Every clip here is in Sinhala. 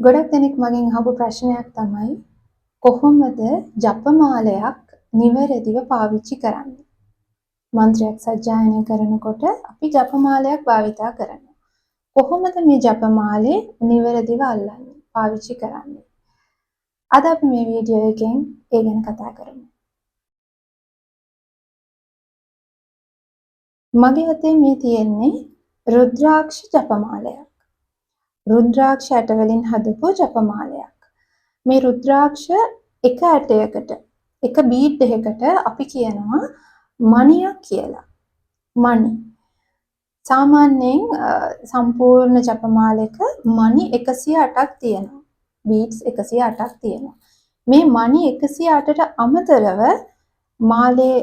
ගොඩක් දෙනෙක් මගෙන් අහපු ප්‍රශ්නයක් තමයි කොහොමද ජපමාලයක් නිවැරදිව පාවිච්චි කරන්නේ? මන්ත්‍රයක් සජ්ජායනය කරනකොට අපි ජපමාලයක් භාවිතා කරනවා. කොහොමද මේ ජපමාලේ නිවැරදිව අල්ලන්නේ, පාවිච්චි කරන්නේ? අද අපි මේ වීඩියෝ එකෙන් ඒ ගැන කතා කරමු. මගේ අතේ මේ තියෙන්නේ රුද්‍රාක්ෂ ජපමාලයක්. රුද්‍රාක්ෂ ඇට වලින් හදපු ජපමාලයක්. මේ රුද්‍රාක්ෂ එක ඇටයකට එක බීඩ් එකකට අපි කියනවා මණියක් කියලා. මණි. සාමාන්‍යයෙන් සම්පූර්ණ ජපමාලයක මණි 108ක් තියෙනවා. බීඩ්ස් 108ක් තියෙනවා. මේ මණි 108ට අමතරව මාලේ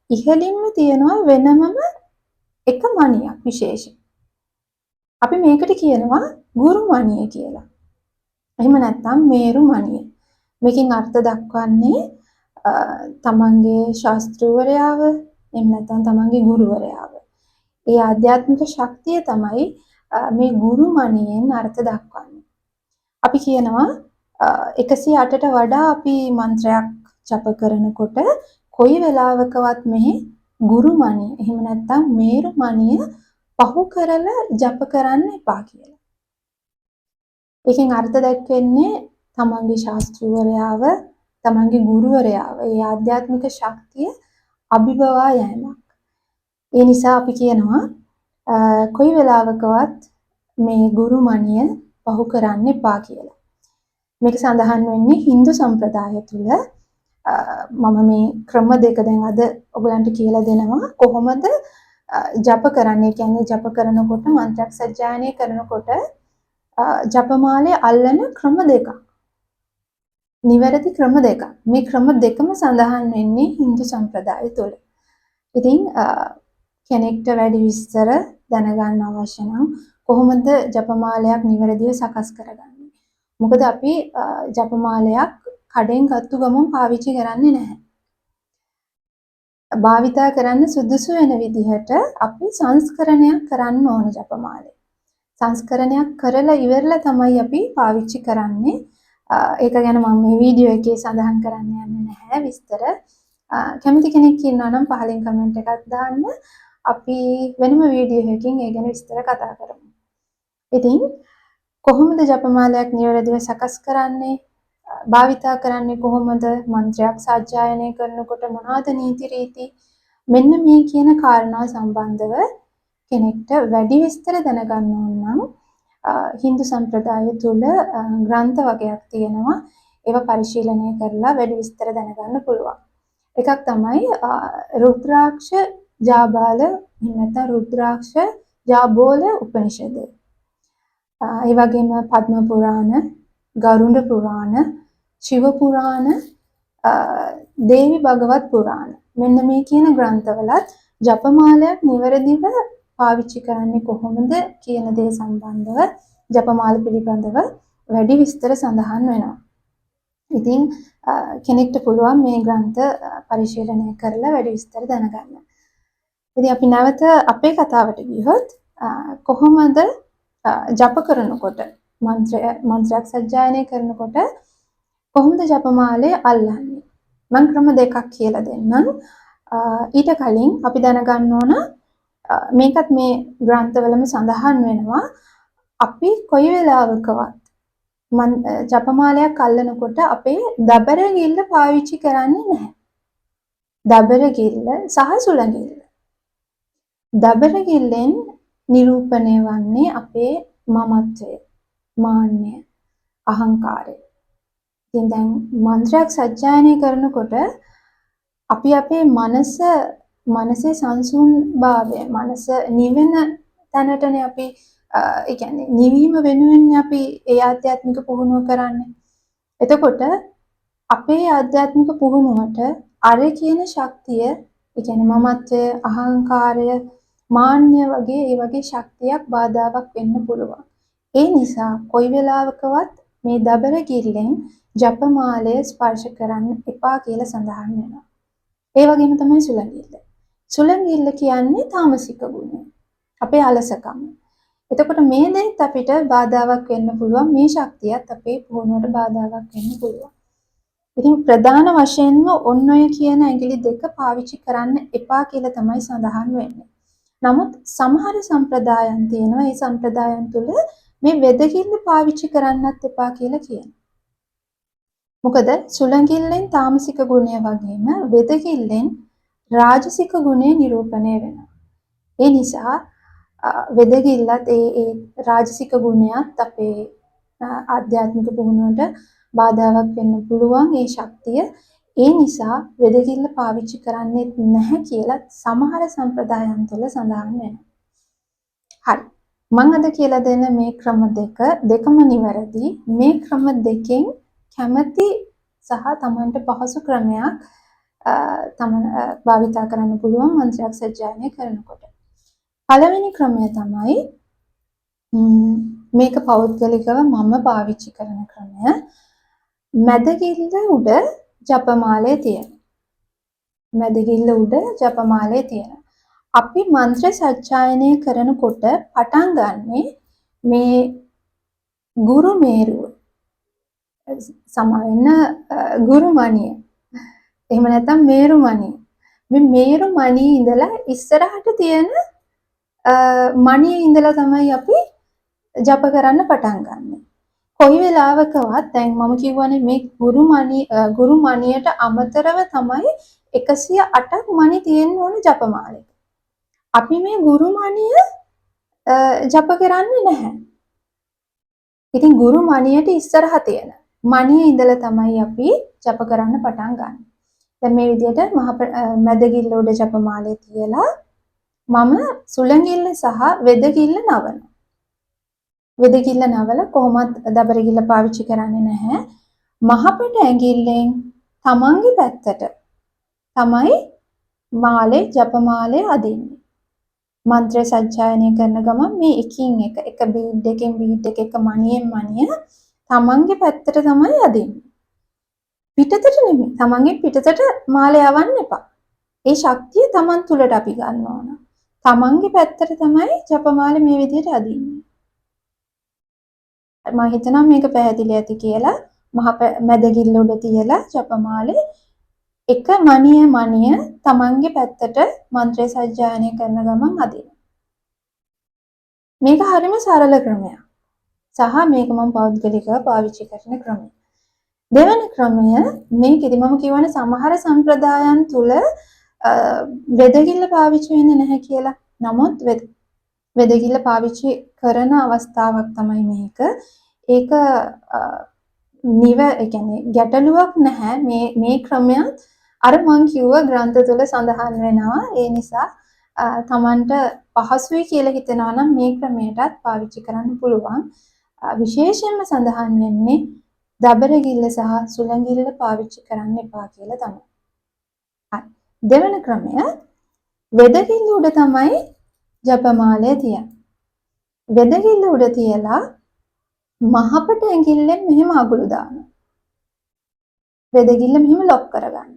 ඉහළින්ම තියෙනවා වෙනමම එක මණියක් විශේෂ. අපි මේකට කියනවා ගුරු මණිය කියලා. එහෙම නැත්නම් මේරු මණිය. මේකෙන් අර්ථ දක්වන්නේ තමන්ගේ ශාස්ත්‍රවරයාව එහෙම නැත්නම් තමන්ගේ ගුරුවරයාව. ඒ ආධ්‍යාත්මික ශක්තිය තමයි මේ ගුරු මණියෙන් අර්ථ දක්වන්නේ. අපි කියනවා 108ට වඩා අපි මන්ත්‍රයක් ජප කරනකොට කොයි වෙලාවකවත් මෙහි ගුරු මණිය එහෙම නැත්නම් මේරු මණිය පහු කරලා ජප කරන්න එපා කියලා. ඒකෙන් අර්ථ දැක්වෙන්නේ තමන්ගේ ශාස්ත්‍රවරයාව, තමන්ගේ ගුරුවරයාව, ඒ ආධ්‍යාත්මික ශක්තිය අභිබවා යෑමක්. ඒ නිසා අපි කියනවා කොයි වෙලාවකවත් මේ ගුරු මණිය පහු කරන්න එපා කියලා. මේක සඳහන් වෙන්නේ Hindu සම්ප්‍රදාය තුල. මම මේ ක්‍රම දෙක දැන් අද ඔයගලන්ට කියලා දෙනවා කොහොමද ජප කරන්නේ. කියන්නේ ජප කරනකොට මන්ත්‍රයක් සජ්ජායනය කරනකොට ජපමාලේ අල්ලන ක්‍රම දෙකක්. නිවැරදි ක්‍රම දෙකක්. මේ ක්‍රම දෙකම සඳහන් වෙන්නේ Hindu සම්ප්‍රදාය තුළ. ඉතින් කෙනෙක්ට වැඩි විස්තර දැනගන්න අවශ්‍ය නම් කොහොමද ජපමාලයක් නිවැරදිව සකස් කරගන්නේ? මොකද අපි ජපමාලයක් කඩෙන් ගත්තු ගමන් පාවිච්චි කරන්නේ නැහැ. භාවිතා කරන්න සුදුසු වෙන විදිහට අපි සංස්කරණයක් කරන්න ඕන ජපමාලේ. සංස්කරණයක් කරලා ඉවරලා තමයි අපි පාවිච්චි කරන්නේ. ඒක ගැන මම මේ වීඩියෝ එකේ සඳහන් කරන්න යන්නේ නැහැ විස්තර. කැමති කෙනෙක් ඉන්නවා නම් පහලින් කමෙන්ට් එකක් දාන්න. අපි වෙනම වීඩියෝ එකකින් ඒ ගැන විස්තර කතා කරමු. ඉතින් කොහොමද ජපමාලයක් නිවැරදිව සකස් කරන්නේ? භාවිතා කරන්නේ කොහොමද? මන්ත්‍රයක් සජ්ජායනය කරනකොට මොනවාද නීති රීති? මෙන්න මේ කියන කාරණා සම්බන්ධව කෙනෙක්ට වැඩි විස්තර දැනගන්න ඕන නම් Hindu සම්ප්‍රදාය තුල ග්‍රන්ථ වගේක් තියෙනවා. ඒවා පරිශීලනය කරලා වැඩි විස්තර දැනගන්න පුළුවන්. එකක් තමයි රුද්‍රාක්ෂ ජාබාල නැත්නම් රුද්‍රාක්ෂ ජාබෝල උපනිෂදය. ඒ වගේම පද්ම පුරාණ, ගරුඩ පුරාණ, ශිව පුරාණ, දේවි භගවත් පුරාණ. මෙන්න මේ කියන ග්‍රන්ථවලත් ජපමාලයක් නිවැරදිව පාවිච්චි කරන්නේ කොහොමද කියන දේ සම්බන්ධව ජපමාල පිළිබඳව වැඩි විස්තර සඳහන් වෙනවා. ඉතින් කෙනෙක්ට පුළුවන් මේ ග්‍රන්ථ පරිශීලනය කරලා වැඩි විස්තර දැනගන්න. ඉතින් අපි නැවත අපේ කතාවට ගියොත් කොහොමද ජප කරනකොට මන්ත්‍රයක් සජ්ජායනය කරනකොට කොහොමද ජපමාලේ අල්ලන්නේ? මම ක්‍රම දෙකක් කියලා දෙන්නම්. ඊට කලින් අපි දැනගන්න ඕන මේකත් මේ ග්‍රන්ථවලම සඳහන් වෙනවා. අපි කොයි වෙලාවකවත් ජපමාලයක් අල්ලනකොට අපේ දබර ගිල්ල පාවිච්චි කරන්නේ නැහැ. දබර ගිල්ල සහ සුළඟිල්ල. දබර ගිල්ලෙන් නිරූපණය වන්නේ අපේ මමත්වය, මාන්නය, අහංකාරය. ඉතින් දැන් මන්ත්‍රයක් සජ්ජායනය කරනකොට අපි අපේ මනසේ සංසුන්භාවය, මනස නිවෙන තැනටනේ අපි ඒ කියන්නේ නිවීම වෙනුවෙන් අපි ඒ ආධ්‍යාත්මික පුහුණුව කරන්නේ. එතකොට අපේ ආධ්‍යාත්මික පුහුණුවට අර කියන ශක්තිය, ඒ කියන්නේ මමත්වය, අහංකාරය, මාන්නය වගේ ඒ වගේ ශක්තියක් බාධාවක් වෙන්න පුළුවන්. ඒ නිසා කොයි වෙලාවකවත් මේ දබර ගිල්ලෙන් ජපමාලය ස්පර්ශ කරන්න එපා කියලා සඳහන් වෙනවා. ඒ වගේම තමයි සුළඟිල්ල. සුළඟිල්ල කියන්නේ තාමසික ගුණය. අපේ අලසකම. එතකොට මේ දෙයත් අපිට බාධාවක් වෙන්න පුළුවන්. මේ ශක්තියත් අපේ පුහුණුවට බාධාවක් වෙන්න පුළුවන්. ඉතින් ප්‍රධාන වශයෙන්ම ඔන්න ඔය කියන ඇඟිලි දෙක පාවිච්චි කරන්න එපා කියලා තමයි සඳහන් වෙන්නේ. නමුත් සමහර සම්ප්‍රදායන් තියෙනවා. ඒ සම්ප්‍රදායන් තුළ මේ වෙදකිල්ල පාවිච්චි කරන්නත් එපා කියලා කියනවා. මොකද සුළඟිල්ලෙන් තාමසික ගුණය වගේම වෙදකිල්ලෙන් රාජසික ගුණය නිරූපණය වෙනවා. ඒ නිසා වෙදකිල්ලත් ඒ රාජසික ගුණයත් අපේ ආධ්‍යාත්මික පුහුණුවට බාධාවක් වෙන්න පුළුවන් ඒ ශක්තිය. ඒ නිසා වෙදකිල්ල පාවිච්චි කරන්නේ නැහැ කියලා සමහර සම්ප්‍රදායන් තුළ සඳහන් වෙනවා. හරි. මම අද කියලා දෙන මේ ක්‍රම දෙකම නිවැරදි. මේ ක්‍රම දෙකෙන් කැමැති සහ Tamanට පහසු ක්‍රමයක් Taman භාවිතා කරන්න පුළුවන් මන්ත්‍රයක් සජ්ජායනය කරනකොට. පළවෙනි ක්‍රමය තමයි මේක පෞද්ගලිකව මම පාවිච්චි කරන ක්‍රමය. මැදගිල්ල උඩ ජපමාලය තියෙන. මැදගිල්ල උඩ ජපමාලය තියෙන. අපි මන්ත්‍ර සජ්ජායනය කරනකොට පටන් ගන්නේ මේ ගුරු මේරුව. සමාවෙන්න ගුරු මණිය. එහෙම නැත්නම් මේරු මණිය. මේ මේරු මණිය ඉඳලා ඉස්සරහට තියෙන මණිය ඉඳලා තමයි අපි ජප කරන්න පටන් ගන්නෙ. කොයි වෙලාවකවත් දැන් මම කියවනේ මේ ගුරු මණියට අමතරව තමයි 108ක් මණි තියෙන්න ඕන ජපමාලෙක. අපි මේ ගුරු මණිය ජප කරන්නේ නැහැ. ඉතින් ගුරු මණියට ඉස්සරහ තියෙන මණිය ඉඳලා තමයි අපි ජප කරන්න පටන් ගන්න. දැන් මේ විදිහට මැදගිල්ල උඩ ජපමාලේ තියලා මම සුළඟිල්ල සහ වෙදකිල්ල නවනවා. වෙදකිල්ල නවල කොහොමත් දබරකිල්ල පාවිච්චි කරන්නේ නැහැ. මහපට ඇඟිල්ලෙන් තමන්ගේ පැත්තට තමයි ජපමාලේ අදින්නේ. මන්ත්‍ර සජ්ජායනය කරන ගමන් මේ එකින් එක බීඩ් එකෙන් බීඩ් එක මණියෙන් මණිය තමන්ගේ පැත්තට තමයි අදින්නේ. පිටතට නෙමෙයි. තමන්ගේ පිටතට මාලේ යවන්න එපා. ඒ ශක්තිය තමන් තුලට අපි ගන්න ඕන. තමන්ගේ පැත්තට තමයි ජපමාලේ මේ විදිහට අදින්නේ. මම හිතනවා මේක පැහැදිලි ඇති කියලා. මැදගිල්ල උඩ තියලා ජපමාලේ එක මණිය තමන්ගේ පැත්තට මන්ත්‍රය සජ්ජායනය කරන ගමන් අදිනවා. මේක හරිම සරල ක්‍රමයක්. සහ මේක මම පෞද්ගලිකව පාවිච්චි කරන ක්‍රමය. දෙවැනි ක්‍රමය මේකෙදි මම කියවනේ සමහර සම්ප්‍රදායන් තුල වෙදකිල්ල පාවිච්චි වෙන්නේ නැහැ කියලා. නමුත් වෙදකිල්ල පාවිච්චි කරන අවස්ථාවක් තමයි මේක. ඒක ඒ කියන්නේ ගැටලුවක් නැහැ. මේ ක්‍රමයක් අර මං කිව්ව ග්‍රන්ථ තුල සඳහන් වෙනවා. ඒ නිසා Tamanට පහසුයි කියලා හිතනවා නම් මේ ක්‍රමයටත් පාවිච්චි කරන්න පුළුවන්. විශේෂයෙන්ම සඳහන් වෙන්නේ දබරගිල්ල සහ සුළඟිල්ල පාවිච්චි කරන්න එපා කියලා තමයි. හරි. දෙවන ක්‍රමය වෙදකිල්ල උඩ තමයි ජපමාලය තියන්නේ. වෙදකිල්ල උඩ තියලා මහපට ඇඟිල්ලෙන් මෙහෙම අගුළු දානවා. වෙදකිල්ල මෙහෙම ලොක් කරගන්න.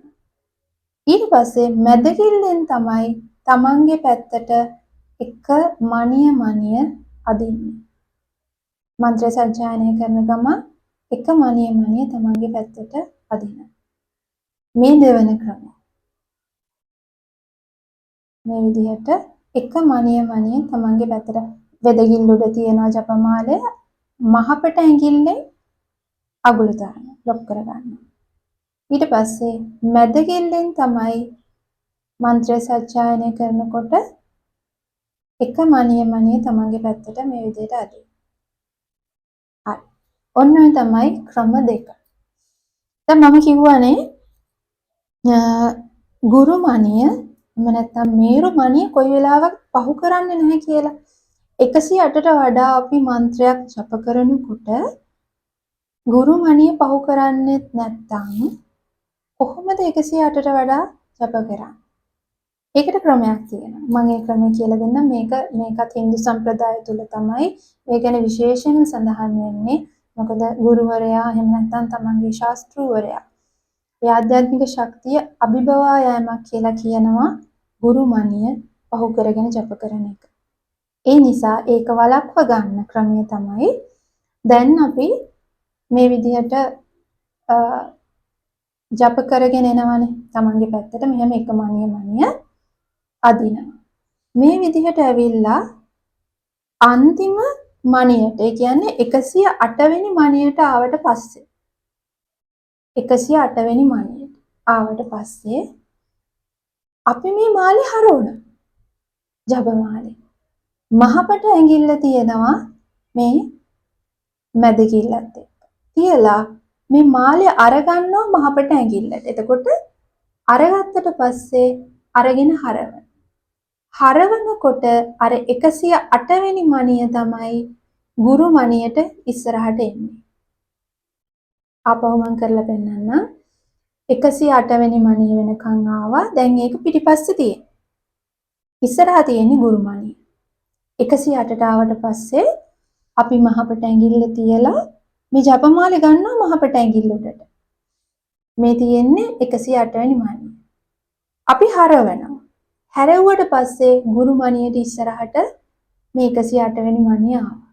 ඊට පස්සේ මැදකිල්ලෙන් තමයි තමන්ගේ පැත්තට එක මණිය අදින්නේ. මන්ත්‍ර සජ්ජායනය කරන ගමන් එක මණිය තමන්ගේ පැත්තට අදිනවා. මේ දෙවන ක්‍රමය. මේ විදිහට එක මණිය තමන්ගේ පැත්තට වෙදකිල්ල උඩ තියෙන ජපමාලය මහපට ඇඟිල්ලෙන් අගුළු දානවා. ලොක් කරගන්නවා. ඊට පස්සේ මැදකිල්ලෙන් තමයි මන්ත්‍ර සජ්ජායනය කරනකොට එක මණිය තමන්ගේ පැත්තට මේ විදිහට අදිනවා. හරි. ඔන්න ඔය තමයි ක්‍රම දෙක. දැන් මම කිව්වනේ ගුරු මණිය එහෙම නැත්නම් මේරු මණිය කොයි වෙලාවක් පහු කරන්නේ නැහැ කියලා. 108ට වඩා අපි මන්ත්‍රයක් ජප කරනකොට ගුරු මණිය පහු කරන්නේ නැත්නම් කොහොමද 108ට වඩා ජප කරන්නේ? ඒකට ක්‍රමයක් තියෙනවා. මම ඒ ක්‍රමය කියලා දෙන්නම්. මේකත් හින්දු සම්ප්‍රදාය තුල තමයි මේ ගැන විශේෂයෙන්ම සඳහන් වෙන්නේ. මොකද ගුරුවරයා එහෙම නැත්නම් තමන්ගේ ශාස්ත්‍රූවරයා ඒ ආධ්‍යාත්මික ශක්තිය අභිබවා යෑමක් කියලා කියනවා ගුරු මණිය පහු කරගෙන ජප කරන එක. ඒ නිසා ඒක වළක්ව ගන්න ක්‍රමය තමයි දැන් අපි මේ විදිහට ජප කරගෙන එනවනේ. තමන්ගේ පැත්තට මෙහෙම එක මනිය අදිනවා. මේ විදිහට ඇවිල්ලා අන්තිම මනියට, ඒ කියන්නේ 108 වෙනි මනියට ආවට පස්සේ 108 වෙනි මනියට ආවට පස්සේ අපි මේ මාලේ හරවනවා. ජප මාලේ. මහපට ඇඟිල්ල තියෙනවා මේ මැද කිල්ලත් එක්ක. තියලා මේ මාලේ අරගන්නවා මහපට ඇඟිල්ලට. එතකොට අරගත්තට පස්සේ අරගෙන හරවනකොට අර 108 වෙනි මණිය තමයි ගුරු මණියට ඉස්සරහට එන්නේ. ආපහු මම කරලා පෙන්නන්නම්. 108 වෙනි මණිය වෙනකන් ආවා. දැන් ඒක පිටිපස්සේ තියෙනවා. ඉස්සරහා තියෙන්නේ ගුරු මණිය. 108ට ආවට පස්සේ අපි මහපට ඇඟිල්ල තියලා මේ ජපමාලේ ගන්නවා මහපට ඇඟිල්ල උඩට. මේ තියෙන්නේ 108 වෙනි මණිය. අපි හරවනවා. හැරෙව්වට පස්සේ ගුරු මණියට ඉස්සරහට මේ 108 වෙනි මණිය ආවා.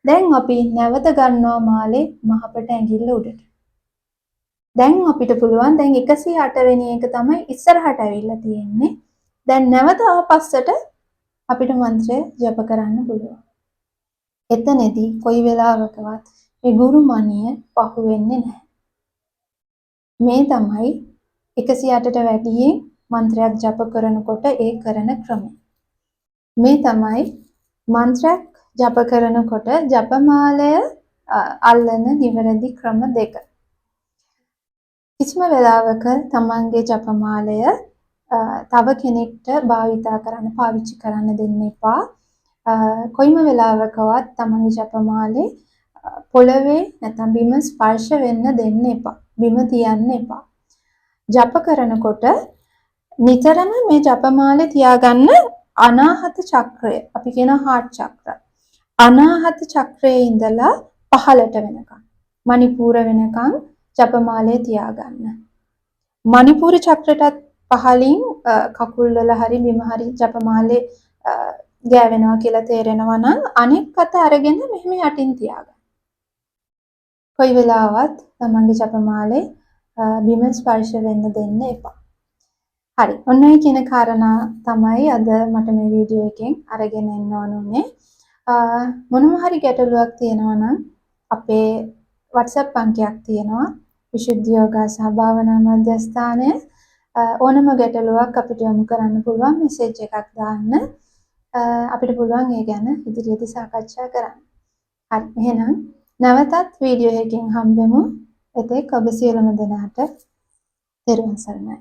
දැන් අපි නැවත ගන්නවා මාලේ මහපට ඇඟිල්ල උඩට. දැන් අපිට පුළුවන් දැන් 108 වෙනි එක තමයි ඉස්සරහට ඇවිල්ලා තියෙන්නේ. දැන් නැවත ආපස්සට අපිට මන්ත්‍රය ජප කරන්න පුළුවන්. එතනදී කොයි වෙලාවකවත් මේ ගුරු මණිය පහු වෙන්නේ නැහැ. මේ තමයි 108ට වැඩියෙන් මන්ත්‍රයක් ජප කරනකොට ඒ කරන ක්‍රමය. මේ තමයි මන්ත්‍රයක් ජප කරනකොට ජපමාලය අල්ලන නිවැරදි ක්‍රම දෙක. කිසිම වෙලාවක තමන්ගේ ජපමාලය තව කෙනෙක්ට භාවිතා කරන්න පාවිච්චි කරන්න දෙන්න එපා. කොයිම වෙලාවකවත් තමන්ගේ ජපමාලේ පොළවේ නැත්නම් බිම ස්පර්ශ වෙන්න දෙන්න එපා. බිම තියන්න එපා. ජප කරනකොට නිතරම මේ ජපමාලේ තියාගන්න අනාහත චක්‍රය. අපි කියන හාර්ට් චක්‍ර. අනාහත චක්‍රයේ ඉඳලා පහළට වෙනකන් මණිපූර වෙනකන් ජපමාලේ තියාගන්න. මණිපූර චක්‍රයටත් පහළින් කකුල් වල හරි බිම හරි ජපමාලේ ගෑවෙනවා කියලා තේරෙනවා නම් අනෙක් අත අරගෙන මෙහෙම යටින් තියාගන්න. කොයි වෙලාවත් තමන්ගේ ජපමාලේ බිම ස්පර්ශ වෙන්න දෙන්න එපා. හරි. ඔන්න ඔය කියන කාරණා තමයි අද මට මේ වීඩියෝ එකෙන් අරගෙන එන්න ඕනුනේ. මොනවා හරි ගැටලුවක් තියෙනවා නම් අපේ WhatsApp අංකයක් තියෙනවා. විශුද්ධ යෝගා සහ භාවනා මධ්‍යස්ථානය. ඕනම ගැටලුවක් අපිට යොමු කරන්න පුළුවන් මෙසේජ් එකක් දාන්න. අපිට පුළුවන් ඒ ගැන ඉදිරියේදී සාකච්ඡා කරන්න. හරි. එහෙනම් නැවතත් වීඩියෝ එකකින් හම්බෙමු. එතෙක් ඔබ සියලුම දෙනාට තෙරුවන් සරණයි.